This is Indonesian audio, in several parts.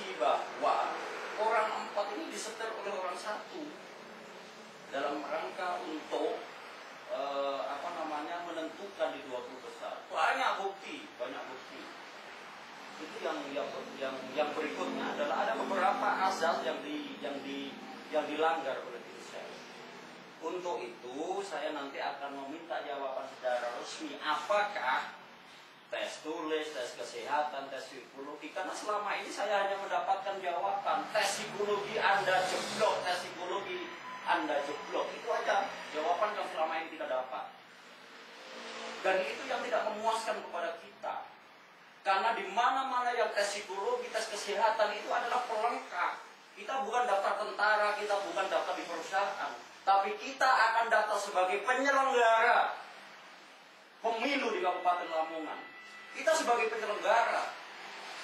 informasi bahwa orang 4 ini disetir oleh orang 1 dalam rangka untuk menentukan di 20 besar. Banyak bukti. Itu yang berikutnya adalah ada beberapa azas yang dilanggar oleh tim sel. Untuk itu saya nanti akan meminta jawaban secara resmi apakah tes tulis, tes kesehatan, tes psikologi. Karena selama ini saya hanya mendapatkan jawaban tes psikologi Anda jeblok, tes psikologi Anda jeblok. Itu aja jawaban yang selama ini kita dapat. Dan itu yang tidak memuaskan kepada kita. Karena di mana-mana yang tes psikologi, tes kesehatan itu adalah pelengkap. Kita bukan daftar tentara, kita bukan daftar di perusahaan, tapi kita akan daftar sebagai penyelenggara pemilu di Kabupaten Lamongan. Kita sebagai penyelenggara,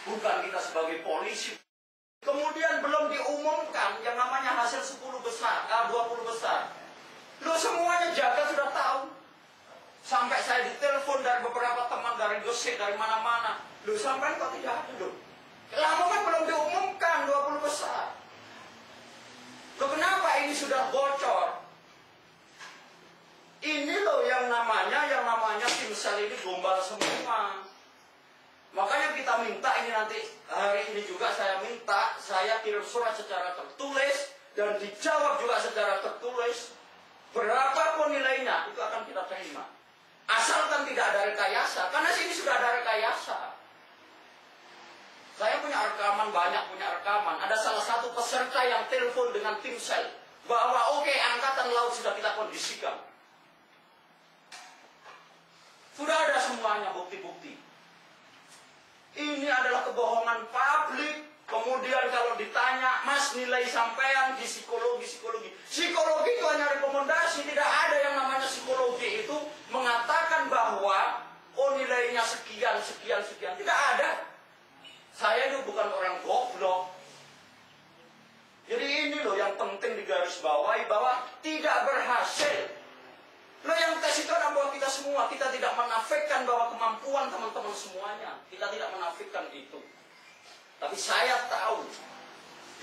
bukan kita sebagai polisi. Kemudian belum diumumkan yang namanya hasil 20 besar. Lo semuanya jaga sudah tahu. Sampai saya ditelepon dari beberapa teman dari Gosek, dari mana-mana. Lo sampai kok tidak ada lo. Lamongan belum diumumkan 20 besar. Lo kenapa ini sudah bocor? Ini loh yang namanya tim sel ini gombal semua. Makanya kita minta ini nanti hari ini juga saya minta saya kirim surat secara tertulis dan dijawab juga secara tertulis. Berapapun nilainya itu akan kita terima. Asalkan tidak ada rekayasa, karena sini sudah ada rekayasa. Saya punya rekaman, banyak punya rekaman. Ada salah satu peserta yang telepon dengan tim sel bahwa oke, angkatan laut sudah kita kondisikan. Sudah ada semuanya bukti-bukti. Ini adalah kebohongan publik. Kemudian kalau ditanya, Mas nilai sampean di psikologi. Psikologi itu hanya rekomendasi. Tidak ada yang namanya psikologi itu mengatakan bahwa nilainya sekian. Tidak ada. Saya itu bukan orang goblok. Jadi ini loh yang penting digarisbawahi bahwa tidak berhasil. Loh yang tes itu adalah buat kita semua. Kita tidak menafikan bahwa kemampuan teman-teman semuanya. Kita tidak menafikan itu. Tapi saya tahu.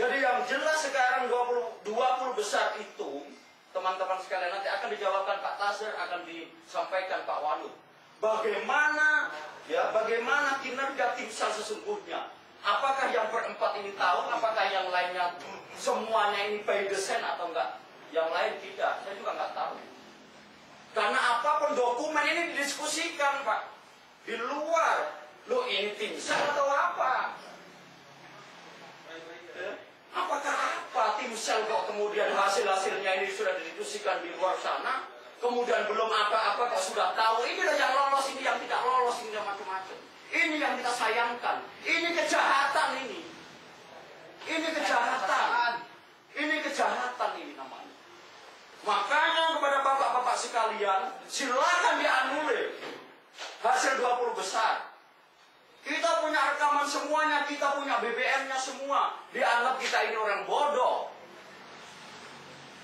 Jadi yang jelas sekarang 20 besar itu, teman-teman sekalian nanti akan dijawabkan Pak Tasir, akan disampaikan Pak Walut. Bagaimana kinerja tim sel sesungguhnya? Apakah yang berempat ini tahu? Apakah yang lainnya semuanya ini by design atau enggak? Yang lain tidak. Saya juga enggak tahu. Karena apapun dokumen ini didiskusikan, Pak. Di luar. Loh ini tim sel atau apa? Apakah apa tim sel kok kemudian hasil-hasilnya ini sudah didiskusikan di luar sana? Kemudian belum apa-apa kok sudah tahu. Ini yang lolos, ini yang tidak lolos, ini yang macam-macam. Ini yang kita sayangkan. Ini kejahatan ini. Ini kejahatan. Ini kejahatan ini namanya. Makanya kepada bapak-bapak sekalian, silakan dianulir hasil 20 besar. Kita punya rekaman semuanya, kita punya BBM-nya semua. Dianggap kita ini orang bodoh.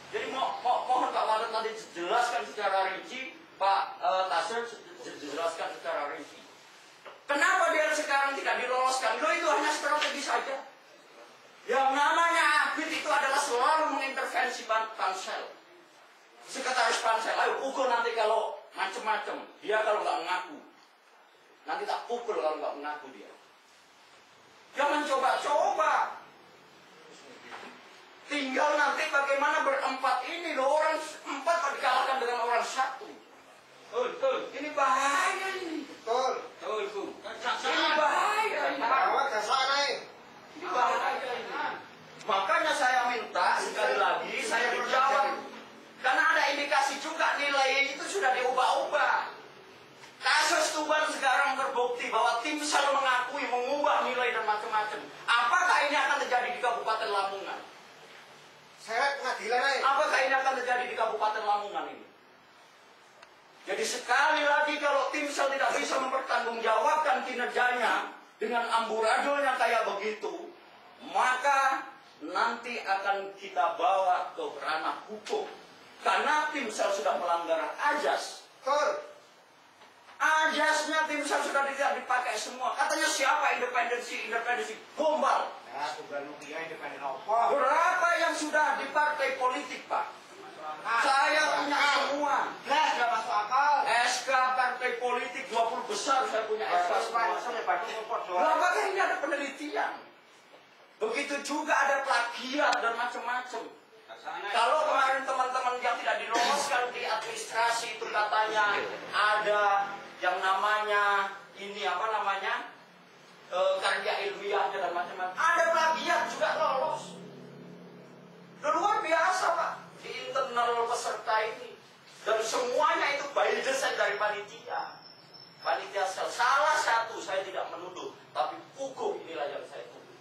Jadi mohon Pak Walet nanti jelaskan secara rinci, Pak Tasir jelaskan secara rinci. Kenapa dia sekarang tidak diloloskan? Loh itu hanya strategi saja. Yang namanya Abid itu adalah selalu mengintervensi pansel. Sekretaris pansel, ayo pukul nanti kalau macem-macem. Dia kalau nggak mengaku, nanti tak pukul kalau nggak mengaku dia. Jangan coba-coba. Tinggal nanti bagaimana berempat ini loh, orang 4 kok dikalahkan dengan orang 1. Betul. Ini bahaya ini. Betul. Ini bahaya ini. Ini bahaya ini. Makanya saya minta sekali lagi saya dijawab. Karena ada indikasi juga nilai itu sudah diubah-ubah. Kasus Tuban sekarang terbukti bahwa tim sel mengakui mengubah nilai dan macam-macam. Apakah ini akan terjadi di Kabupaten Lamongan? Saya pengadilan aja. Apakah ini akan terjadi di Kabupaten Lamongan ini? Jadi sekali lagi kalau tim sel tidak bisa mempertanggungjawabkan kinerjanya dengan amburadulnya kayak begitu, maka nanti akan kita bawa ke ranah hukum. Karena tim sel sudah melanggar azas. Ajasnya tim sel sudah tidak dipakai semua. Katanya siapa independensi gombal. Ya, tunggal Lukia independen apa? Berapa yang sudah di partai politik, Pak? Saya punya semua. Nah, sudah masuk akal. SK partai politik 20 besar saya punya SK semua. Apakah ini ada penelitian? Begitu juga ada plagiat dan macam-macam. Kalau kemarin teman-teman yang tidak diloloskan di administrasi itu katanya ada yang namanya ini apa namanya karya ilmiah dan macam-macam. Ada plagiat juga lolos. Luar biasa Pak di internal peserta ini. Dan semuanya itu by design dari panitia. Panitia sel. Salah satu saya tidak menuduh, tapi Pugu inilah yang saya tuduh.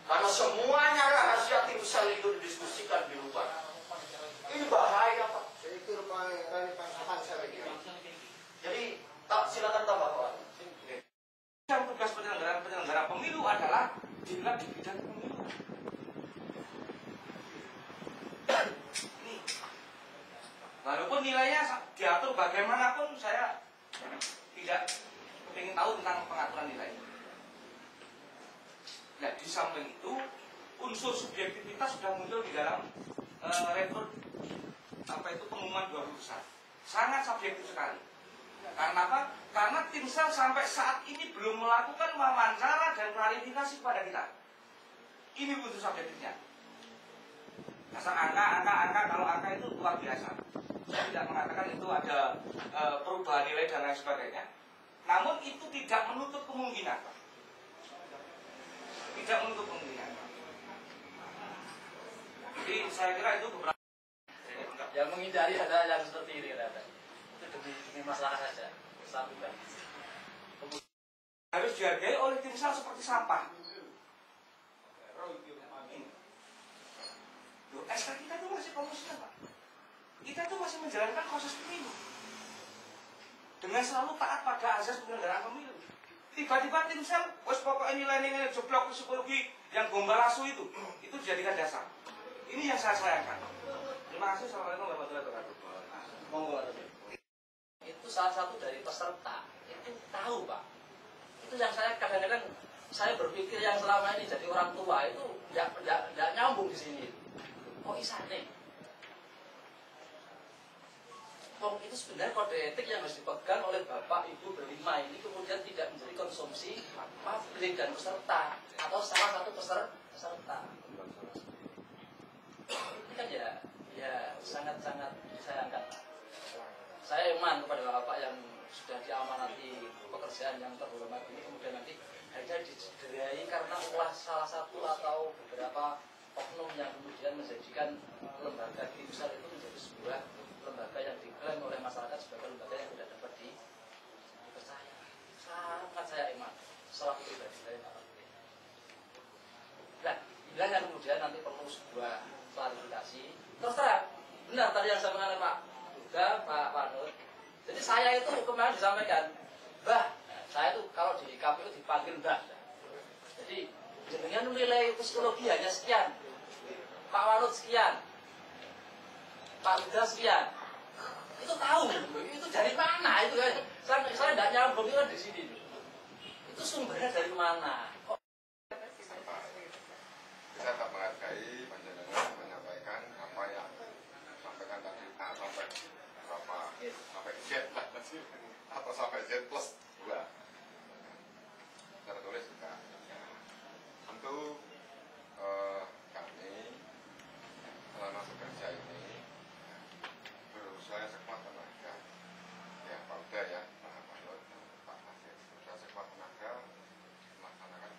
Karena semuanya rahasia tim sel itu didiskusikan di luar. Ini bahaya Pak. Saya itu rupanya pansel lagi. Jadi silakan tambah Pak. Yang tugas penyelenggara pemilu adalah juga di bidang pemilu. Ini, walaupun nilainya diatur bagaimanapun, saya tidak ingin tahu tentang pengaturan nilai. Nah, di samping itu unsur subjektivitas sudah muncul di dalam rekor pengumuman 20 besar. Sangat subjektif sekali. Karena apa? Karena tim sel sampai saat ini belum melakukan wawancara dan klarifikasi kepada kita. Ini unsur subjektifnya. Asal angka, kalau angka itu luar biasa. Saya tidak mengatakan itu ada perubahan nilai dan lain sebagainya. Namun itu tidak menutup kemungkinan, Pak. Tidak menutup kemungkinan. Jadi saya kira itu beberapa yang menghindari ada yang seperti ini ada. Itu demi masalah saja. Sampaikan. harus dihargai oleh tim sel seperti sampah. Loh, SK kita itu masih konsisten, Pak. Kita itu masih menjalankan proses pemilu dengan selalu taat pada azas penyelenggaraan pemilu. Tiba-tiba tim sel, wes pokoknya nilai-nilai jeblok psikologi yang gombal asu itu dijadikan dasar. Ini yang saya sayangkan. Terima kasih. Assalamualaikum warahmatullahi wabarakatuh. Monggo. Itu salah satu dari peserta. Itu tahu Pak. Itu yang saya kadang-kadang saya berpikir yang selama ini jadi orang tua itu tidak nyambung di sini. Kok isane? Itu sebenarnya kode etik yang harus dipegang oleh Bapak Ibu berlima ini kemudian tidak menjadi konsumsi publik dan peserta atau salah satu peserta. Ini kan ya sangat-sangat disayangkan. Saya iman kepada Bapak yang sudah diamanati pekerjaan yang terhormat ini kemudian nanti hanya dicederai karena ulah salah satu atau beberapa oknum yang kemudian menjadikan lembaga tim sel itu menjadi sebuah lembaga yang diklaim oleh masyarakat sebagai lembaga yang tidak dapat dipercaya. Sangat saya iman selaku pribadi saya Pak. Nah, inilah yang kemudian nanti perlu sebuah klarifikasi. Terus terang, benar tadi yang saya mengatakan Pak juga Pak Nur. Jadi saya itu kemarin disampaikan, Mbah, saya itu kalau di KPU dipanggil Mbah. Jadi jenengan nilai psikologi hanya sekian, Pak Wanut sekian, Pak Yuda sekian. Itu tahu, itu dari mana itu kan? Saya tidak nyambung itu kan di sini. Itu sumbernya dari mana? Kita tak menghargai panjenengan menyampaikan apa yang sampaikan tadi sampai berapa sampai Z lah atau sampai Z plus 2 tertulis juga. Tentu kami selama bekerja ini berusaha sekuat tenaga ya Pak Uda ya Pak Manut Pak Nasir berusaha sekuat tenaga melaksanakan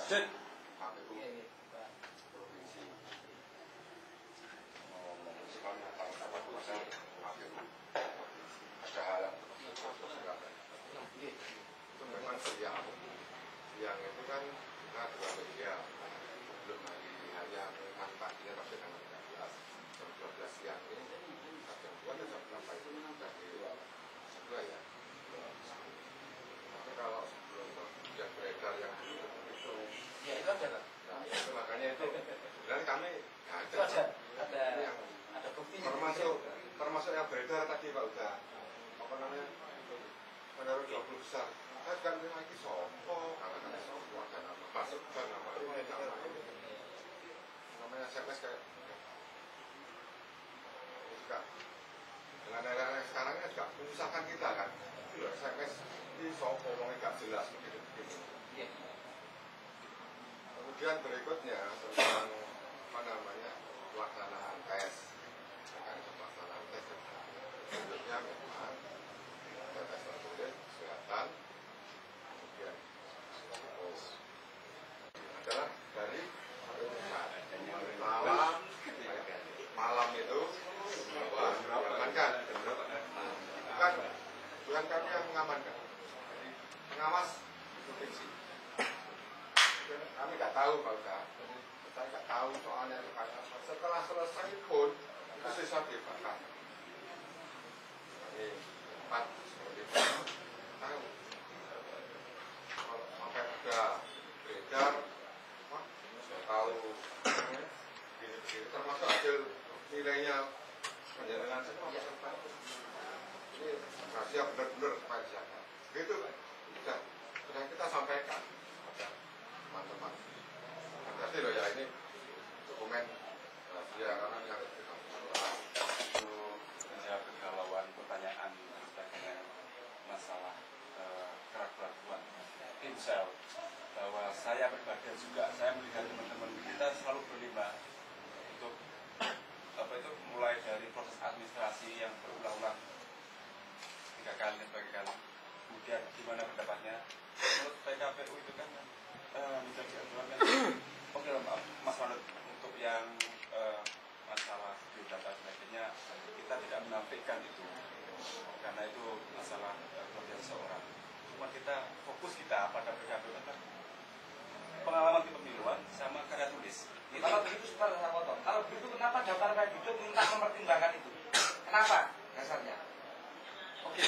KPU provinsi mengusulkan tentang rapat kuasa KPU ada hal itu memang siang itu kan kita juga media belum lagi hanya memang paginya sampai tanggal 13 jam 12 siang ini jam 2 atau jam berapa itu sudah di kedua ya. Tapi kalau sebelum yang beredar yang itu Ya itu aja kan. nah itu makanya itu sebenarnya kami Itu aja. Ada bukti. termasuk yang beredar tadi Pak udah apa namanya menurut 20 besar kan lagi sopo karena sopo ada nama masuk ke nama ini namanya SMS kayak juga dengan era sekarang ini juga menyusahkan kita kan SMS ini sopo ngomongnya gak jelas begitu. Kemudian berikutnya tentang apa namanya pelaksanaan tes pelaksanaan tes sebelumnya memang ada tes tertulis kesehatan kemudian adalah dari malam itu bahwa mengamankan bukan kami yang mengamankan jadi pengawas provinsi kami nggak tahu Pak Uda kita nggak tahu soalnya setelah selesai pun itu siswa dibakar kami empat seperti itu tahu kalau sampai ada beredar saya tahu gini termasuk hasil nilainya penjaringan semua ini rahasia benar-benar supaya disiapkan begitu sudah kita sampaikan pada teman-teman nanti loh ya ini dokumen rahasia karena yang itu menjawab kegalauan pertanyaan terkait masalah keraguan tim sel bahwa saya pribadi juga saya melihat teman-teman kita selalu berlima untuk apa itu mulai dari proses administrasi yang berulang-ulang 3 kali dan sebagainya kemudian gimana pendapatnya menurut PKPU itu kan menjadi aturan kan oke maaf Mas Manut untuk yang masalah biodata sebagainya kita tidak menampilkan itu karena itu masalah kemudian seorang cuma kita fokus kita pada PKPU kan pengalaman kepemiluan sama karya tulis. Kalau begitu sebentar saya potong. Kalau begitu kenapa daftar kayak hidup minta mempertimbangkan itu? Kenapa dasarnya? Oke.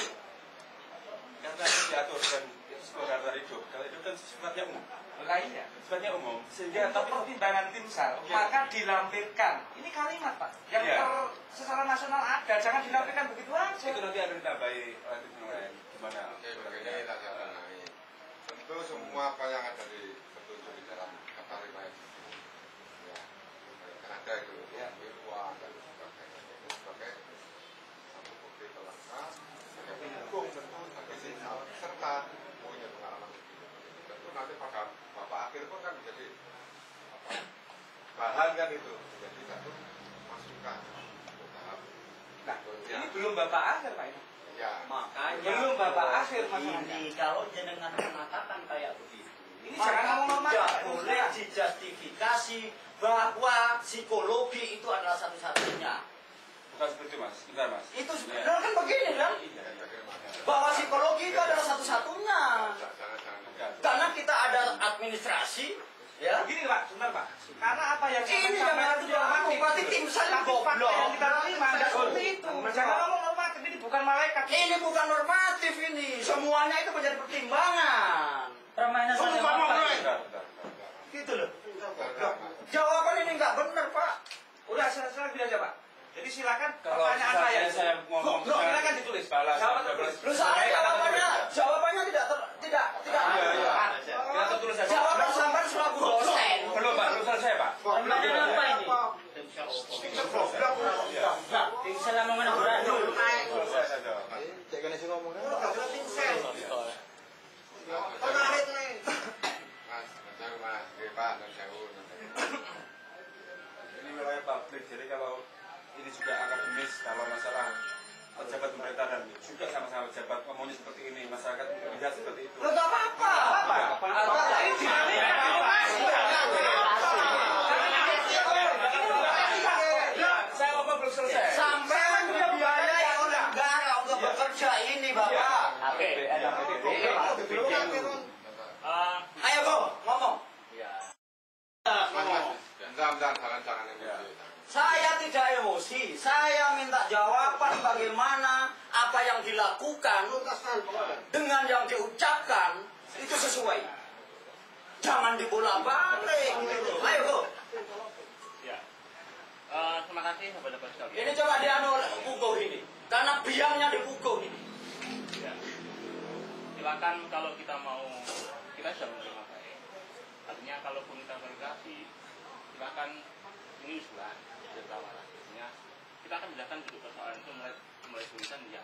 Karena itu diatur dan itu sebuah daftar hidup. Kalau itu kan sifatnya umum. Lainnya. Sifatnya umum. Sehingga Untuk pertimbangan tim SAR maka dilampirkan. Ini kalimat Pak yang secara nasional ada. Jangan dilampirkan begitu aja. itu nanti akan ditambahi oleh tim yang lain. Gimana? oke begini tak saya tengahi tentu semua apa yang ada di petunjuk di dalam kata riwayat ya kan ada itu ya virtual dan sebagainya itu sebagai satu bukti pelengkap sebagai pendukung tentu sebagai sinyal serta punya pengalaman tentu nanti pada bapak akhir pun kan menjadi apa, bahan kan itu menjadi satu masukan untuk tahap Nah, ini belum Bapak akhir Pak ini. ya Makanya Belum Bapak akhir masalahnya. ini kalau jenengan mengatakan kayak begitu Ini maka jangan ngomong normatif. tidak boleh dijustifikasi bahwa psikologi itu adalah satu-satunya. Bukan seperti Mas. Bentar Mas. Itu sebenarnya kan begini kan, Iya. bahwa psikologi itu adalah satu-satunya. jangan Karena kita ada administrasi, ya. Begini Pak, sebentar Pak. Karena apa yang Ini jangan normatif, berarti tim saya goblok. yang kita terima tidak seperti itu. Jangan ngomong normatif, ini bukan malaikat. Ini bukan normatif ini, semuanya itu menjadi pertimbangan. Permainan Bentar. gitu loh. Jawaban ini nggak benar Pak. Udah selesai aja Pak. Jadi silakan Kalau pertanyaan saya ngomong Bro, silakan ditulis. balas. Jawaban tertulis. Lu saya jawabannya tidak Iya. Kita tertulis saja. jawaban sampai selaku dosen. Belum Pak, belum selesai Pak. Permainan apa ini? Tim saya mau menang Selesai saja. Jangan isi ngomong kan. Ini wilayah publik, jadi kalau ini juga akademis, kalau masalah pejabat pemerintah dan juga sama-sama pejabat ngomongnya seperti ini, masyarakat melihat seperti itu. Lu gak apa-apa. Ini dinamika. saja ini Bapak. APBN, Ayo Go, ngomong. Ya. Bentar, jangan emosi. Saya tidak emosi, saya minta jawaban bagaimana apa yang dilakukan dengan yang diucapkan itu sesuai. Jangan dibolak-balik. Ayo Go. Ya. Terima kasih kepada Pak sekalian. Ini coba dianu pukul ini, karena biangnya dipukul ini. Ya. Silakan kalau kita mau, kita sudah menerima baik. Artinya kalaupun kita verifikasi, silakan ini usulan tawaran. Artinya kita akan menjelaskan dulu persoalan itu mulai tulisan ya.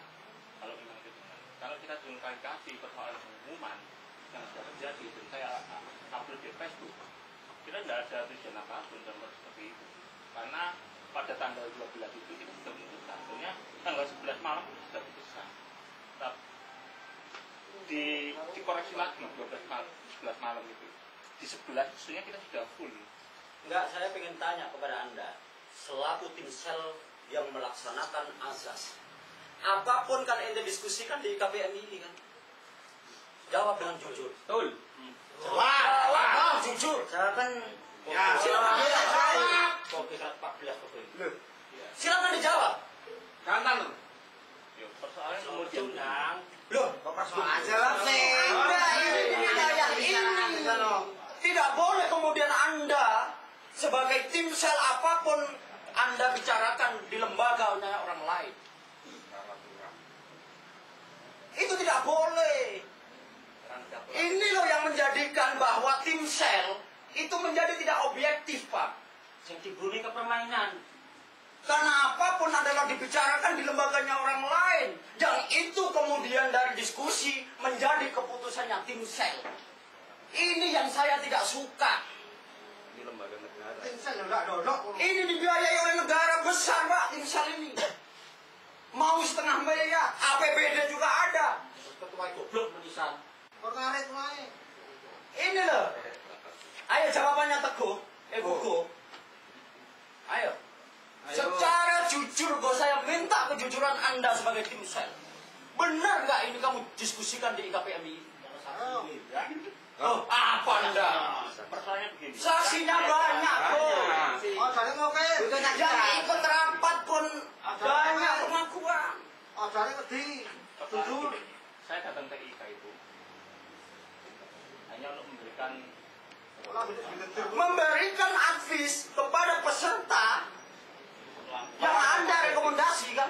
Kalau memang itu benar. Kalau kita verifikasi persoalan pengumuman yang sudah terjadi dan saya upload di Facebook, kita tidak ada tujuan apapun dalam seperti itu. Karena pada tanggal 12 itu kita sudah memutuskan, sebenarnya tanggal 11 malam sudah diputuskan. Dikoreksi lagi 11 malam itu. Di 11 sebenarnya kita sudah full. Enggak, saya ingin tanya kepada Anda, selaku tim sel yang melaksanakan azas, apapun kan ente diskusikan di KPM ini kan? Jawab dengan jujur. Betul. Jawab jujur. Saya kan Silakan dijawab. Oke, 14 oke. Silakan dijawab. Gantan. Ya, persoalan kemudian Loh, aja lah sih. Tidak boleh kemudian Anda sebagai tim sel apapun Anda bicarakan di lembaganya orang lain. Itu tidak boleh. Ini loh yang menjadikan bahwa tim sel itu menjadi tidak objektif, Pak. Yang diberi ke permainan. Karena apapun adalah dibicarakan di lembaganya orang lain. Yang itu kemudian dari diskusi menjadi keputusannya tim sel. Ini yang saya tidak suka. Ini lembaga negara. tim sel enggak dodok. Ini dibiayai oleh negara besar, Pak, tim sel ini. Mau setengah miliar, APBD juga ada. Ketua itu Goblok menisam. pengarit wae. Ini loh. Ayo jawabannya Teguh. Buku. Ayo. Secara jujur, saya minta kejujuran Anda sebagai tim sel. Benar nggak ini kamu diskusikan di IKPMI? Oh, apa Anda? persoalannya begini. Saksinya banyak, kok. Oh, jadi oke. Yang ikut rapat pun banyak pengakuan. Oh, jadi wedi. Persoalan begini, saya datang ke IK itu hanya untuk Memberikan advis kepada peserta yang Anda rekomendasikan.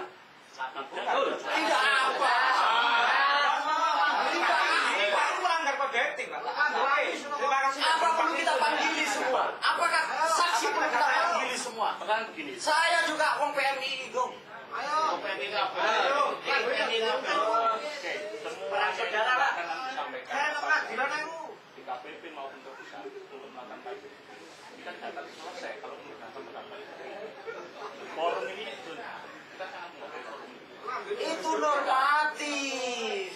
Tidak apa. Apa perlu kita panggili semua? Apakah saksi perlu kita panggili semua? persoalan begini. Saya juga orang PMI itu. Ayo. PMI itu apa? PMI itu apa? Oke, semua saudara, Pak. akan nanti sampaikan. Saya pengadilan aku. Di KPP maupun terpisah untuk melakukan baik. Kita tidak akan selesai kalau melakukan baik. Forum ini kita sangat menghargai forum ini. Itu normatif.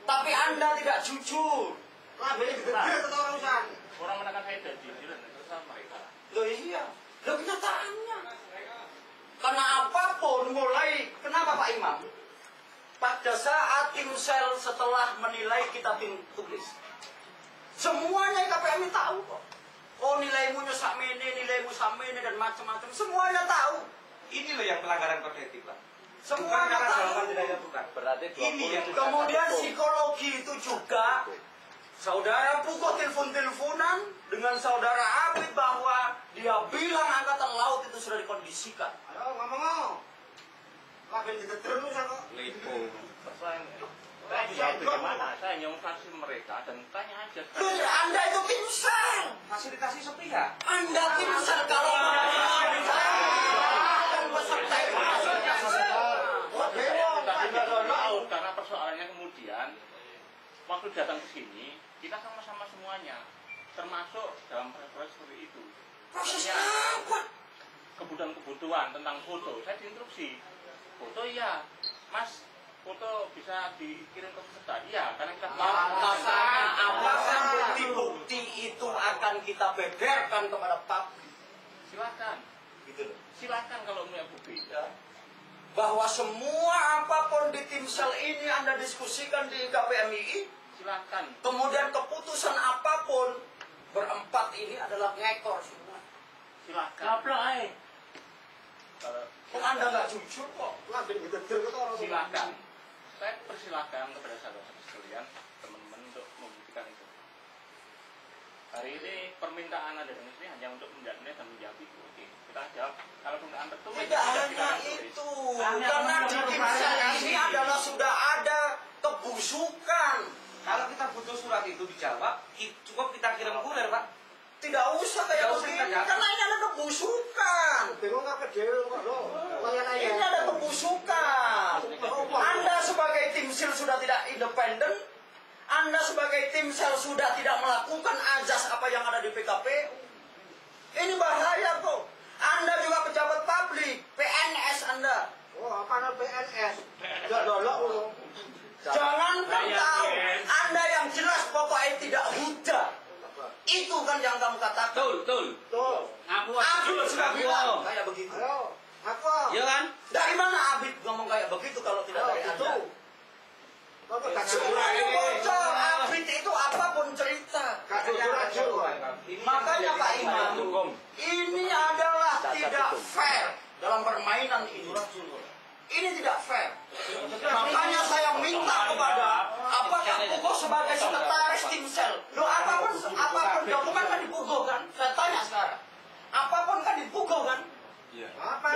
Tapi Anda tidak jujur. Label gede atau urusan. Orang menekan saya dan jijiran itu sama mereka. Loh iya. Loh kenyataannya. Karena apapun mulai, kenapa Pak Imam? Pada saat tim sel setelah menilai kita tim tulis, semuanya KPM tahu kok. Oh nilaimu sakmene, nilaimu sakmene dan macam-macam, semuanya tahu. Ini loh yang pelanggaran kode etik, Pak. Semuanya Bukan karena tahu. jawaban tidak dilakukan. Berarti Ini yang Kemudian psikologi itu juga, saudara pukul telepon-teleponan dengan saudara Abid bahwa dia bilang angkatan laut itu sudah dikondisikan. Ayo ngomong. Label gede terus aku. Lipo. Persoalan saya juga bagaimana? Saya hanya memfasilitasi mereka dan tanya aja. Loh, Anda itu tim sel. Fasilitasi sepihak. Anda tim sel kalau dan peserta itu maksudnya Tapi nggak tahu karena persoalannya kemudian waktu datang ke sini kita sama-sama semuanya termasuk dalam proses seperti itu. proses Ya, apa? kebutuhan tentang foto saya diinstruksi foto iya mas foto bisa dikirim ke peserta iya karena kita Apakah bukti-bukti itu akan kita beberkan kepada publik? silakan Gitu loh. silakan kalau punya bukti Ya. bahwa semua apapun di Timsel ini Anda diskusikan di KPMI, Silakan. kemudian keputusan apapun berempat ini adalah ngekor semua. Silakan. Gaplok ae. Kalau Kok Anda nggak jujur kok? Ngambil ditetir ke orang. silakan. Saya persilakan kepada sahabat sekalian, teman-teman untuk membuktikan itu. Hari ini permintaan ada di sini hanya untuk menjawab dan menjawab itu. Oke, kita jawab. Kalau permintaan tertulis Tidak kita hanya tulis. itu, karena di Timsel ini adalah sudah ada kebusukan. Kalau kita butuh surat itu dijawab, cukup kita kirim kurir, Pak. Tidak usah kayak Tidak usah begini, kita karena ini ada kebusukan. Bingung apa dewe kok lo? Layan Ini aja. ada kebusukan. Anda sebagai Timsel sudah tidak independen. Anda sebagai Timsel sudah tidak melakukan azas apa yang ada di PKPU. Ini bahaya kok. Anda juga pejabat publik, PNS Anda. Oh, apa PNS? Gak dolok lo. Jangankan tahu, Anda yang jelas pokoknya tidak huda. Itu kan yang kamu katakan. Betul. Tuh. Aku Abid sudah bilang kayak begitu. Ayo. Apa? Iya kan? Dari mana Abid ngomong kayak begitu kalau tidak dari Itu. Anda? Kok gak Semuanya bocor. Abid itu apapun cerita. Gak jujur. Makanya Pak Imam, ini adalah tidak fair dalam permainan ini. Ini tidak fair. Makanya saya minta kepada apakah Pugo sebagai sekretaris Timsel, lo apapun dokumen kan di Pugo kan? Saya tanya sekarang, apapun kan di Pugo kan? Iya. Apa?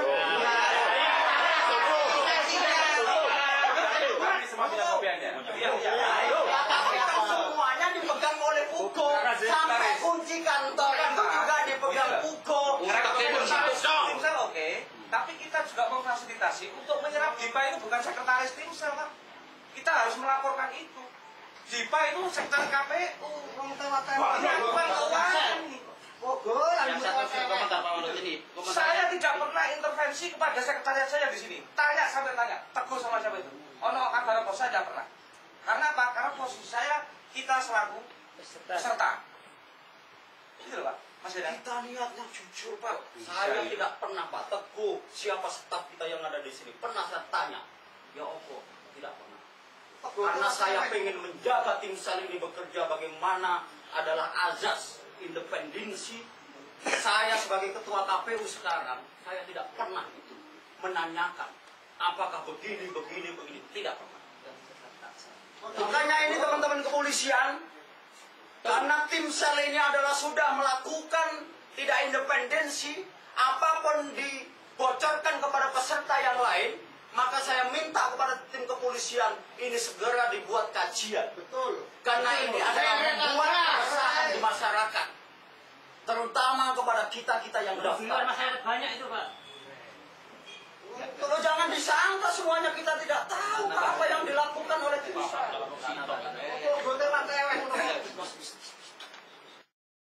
Ini semua punya kopiannya. Tapi kan semuanya dipegang oleh Pugo. Sampai kunci kantor itu juga dipegang Pugo. Timsel oke, tapi kita juga memfasilitasi untuk menyerap Jipa itu bukan sekretaris Timsel, Pak. Kita harus melaporkan itu. Jipa itu sektor KPU. Wong tewa-tewa. Melakukan keuangan ini. Pogo Yang satu komentar Pak Manut ini. Saya tidak pernah intervensi kepada sekretariat saya di sini. Tanya sampai tanya, tegur sama siapa itu. Ono kabar apa? Saya tidak pernah. Karena apa? Karena posisi saya kita selaku peserta. Gitu loh, Pak. Mas Dedan. Kita niatnya jujur Pak. Saya tidak pernah Pak Teguh siapa staf kita yang ada di sini. Pernah saya tanya. Ya Allah, tidak pernah. Karena saya ingin menjaga Timsel ini bekerja bagaimana adalah azas independensi. Saya sebagai ketua KPU sekarang, saya tidak pernah itu menanyakan apakah begini. Tidak pernah. Makanya ini teman-teman kepolisian, karena Timsel ini adalah sudah melakukan tidak independensi, apapun dibocorkan kepada peserta yang lain, maka saya minta kepada tim kepolisian ini segera dibuat kajian. Betul. Karena ini adalah membuat keresahan di masyarakat, terutama kepada kita yang daftar. Masyarakat banyak itu, Pak. Kalau jangan disangka semuanya kita tidak tahu apa yang dilakukan oleh Timsel. Pogo tewa-tewa.